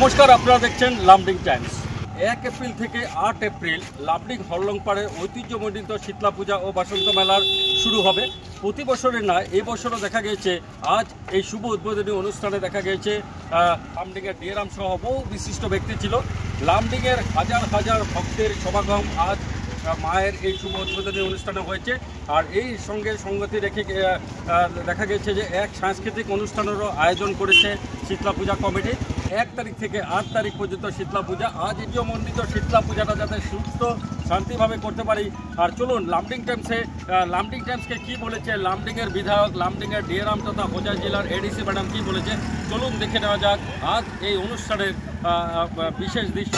নমস্কার, আপনারা দেখছেন লামডিং টাইমস। 1 এপ্রিল থেকে 8 এপ্রিল লামডিং হরলংপাড়ে ঐতিহ্যমণ্ডিত শীতলা পূজা ও বসন্ত মেলার শুরু হবে। প্রতি বছরের না, এই বছরও দেখা গিয়েছে আজ এই শুভ উদ্বোধনী অনুষ্ঠানে দেখা গিয়েছে লামডিংয়ের ডিএরাম সহ বহু বিশিষ্ট ব্যক্তি ছিল। লামডিংয়ের হাজার হাজার ভক্তের সমাগম আজ মায়ের এই শুভ উদ্বোধনী অনুষ্ঠানে হয়েছে। আর এই সঙ্গে সঙ্গতি রেখে দেখা গেছে যে এক সাংস্কৃতিক অনুষ্ঠানেরও আয়োজন করেছে শীতলা পূজা কমিটি। 1 তারিখ থেকে 8 তারিখ পর্যন্ত শীতলা পূজা। আজ ঐতিহ্যমণ্ডিত শীতলা পূজাটা যাতে সুস্থ শান্তিভাবে করতে পারি। আর চলুন লামডিং টাইমসকে কী বলেছে লামডিংয়ের বিধায়ক, লামডিংয়ের ডিএরাম তথা হোজাই জেলার এডিসি ম্যাডাম কী বলেছে, চলুন দেখে নেওয়া যাক আজ এই অনুষ্ঠানের বিশেষ দৃশ্য।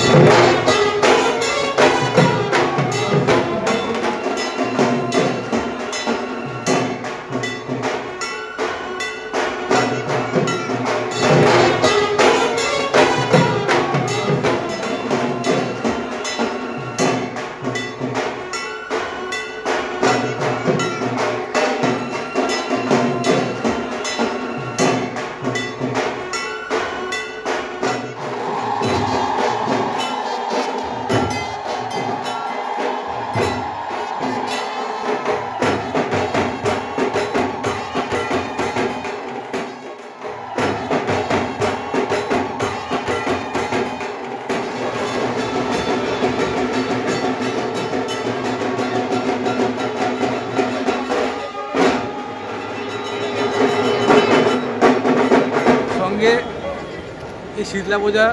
এই শীতলা পূজার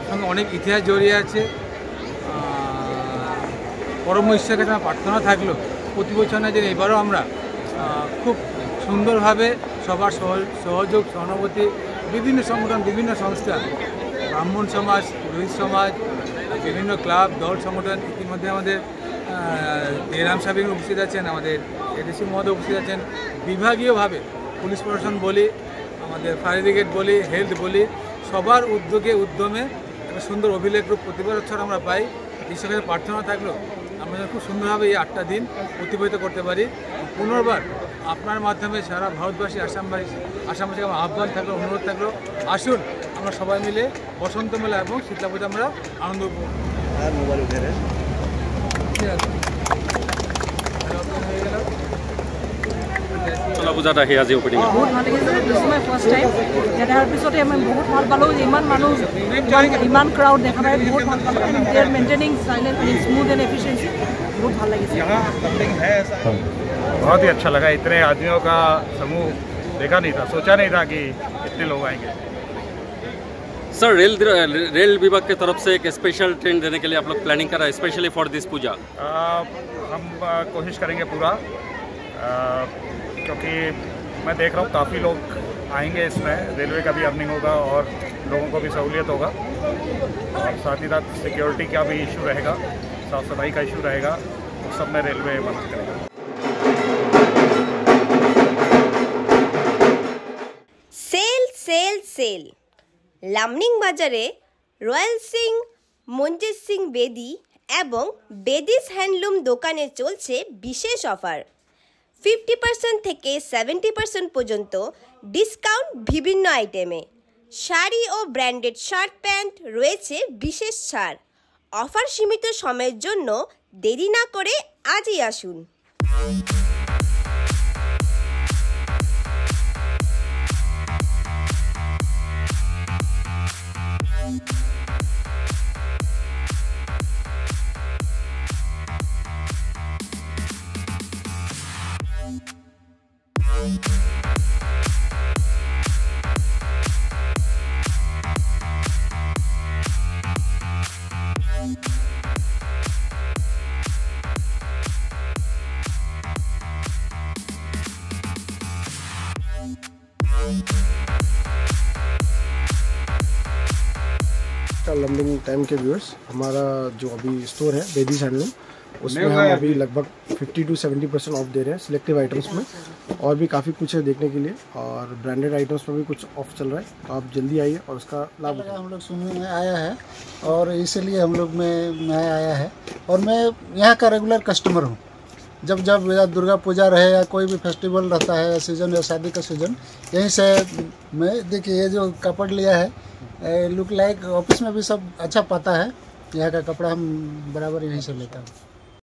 সঙ্গে অনেক ইতিহাস জড়িয়ে আছে। পরম ঈশ্বরের কাছে আমার প্রার্থনা থাকলো প্রতি বছর না যে এবারও আমরা খুব সুন্দরভাবে সবার সহযোগ সহানুভূতি বিভিন্ন সংগঠন, বিভিন্ন সংস্থা, ব্রাহ্মণ সমাজ, পুরোহিত সমাজ, বিভিন্ন ক্লাব, দল, সংগঠন, ইতিমধ্যে আমাদের ডিএরাম সাহেব উপস্থিত আছেন, আমাদের এডিসি মহোদয় উপস্থিত আছেন, বিভাগীয়ভাবে পুলিশ প্রশাসন বলি, আমাদের ফায়ার ব্রিগেড বলি, হেলথ বলি, সবার উদ্যমে একটা সুন্দর অভিলেখ রূপ প্রতি বছর আমরা পাই। ঈশ্বরের প্রার্থনা থাকলো আমরা খুব সুন্দরভাবে এই 8টা দিন অতিবাহিত করতে পারি। পুনর্বার আপনার মাধ্যমে সারা ভারতবাসী, আসামবাসী আমার আহ্বান থাকলো, অনুরোধ থাকলো, আসুন আমরা সবাই মিলে বসন্ত মেলা এবং শীতলা পূজা আমরা আনন্দ উপভোগ পূজাটা সেই আজি ওপেনিং বহুত ভাল লাগিছে। দিছ মাই ফাৰ্ষ্ট টাইম ইয়াতে অহাৰ পিছতে আমি বহুত ভাল পালোঁ। ইমান মানুহ, ইমান ক্ৰাউড দেখা পাই বহুত ভাল পালোঁ। And they are maintaining silent and smooth and efficiency. बहुत ভাল লাগিছে। बहुत ही अच्छा लगा। इतने आदमियों का समूह देखा नहीं था, सोचा नहीं था कि इतने लोग आएंगे। सर, रेल विभाग की तरफ से एक स्पेशल ट्रेन देने के लिए आप लोग प्लानिंग कर रहे हैं स्पेशली फॉर दिस पूजा? हम कोशिश करेंगे पूरा, क्योंकि मैं देख रहा हूँ काफ़ी लोग आएंगे इसमें। रेलवे का भी अर्निंग होगा और लोगों को भी सहूलियत होगा, और साथ ही साथ सिक्योरिटी का भी इशू रहेगा, साफ सफाई का इशू रहेगा, उस सब में रेलवे मदद करेगा। সেল লামডিং বাজারে রয়্যাল সিং, মঞ্জিত সিং বেদি এবং বেদিস হ্যান্ডলুম দোকানে চলছে বিশেষ অফার। 50% থেকে 70% পর্যন্ত ডিসকাউন্ট বিভিন্ন আইটেমে। শাড়ি ও ব্র্যান্ডেড শার্ট প্যান্ট রয়েছে বিশেষ ছাড়। অফার সীমিত সময়ের জন্য, দেরি না করে আজই আসুন। लामडिंग टाइम के व्यूअर्स, हमारा जो अभी स्टोर है बेदीज हैंडलूम, उसमें हम अभी लगभग 50 to 70% ऑफ दे रहे हैं सिलेक्टिव आइटम्स में। और भी काफ़ी कुछ है देखने के लिए, और ब्रांडेड आइटम्स में भी कुछ ऑफ चल रहा है, तो आप जल्दी आइए और उसका लाभ उठाइए। हम लोग सुनने में आया है और इसीलिए हम लोग में आया है, और मैं यहाँ का रेगुलर कस्टमर हूँ। जब दुर्गा पूजा रहे या कोई भी फेस्टिवल रहता है, सीजन या शादी का सीजन, यहीं से मैं देखिए ये जो कपड़ लिया है लुक लाइक ऑफिस में भी सब अच्छा पता है, यहाँ का कपड़ा हम बराबर यहीं से लेता हूँ।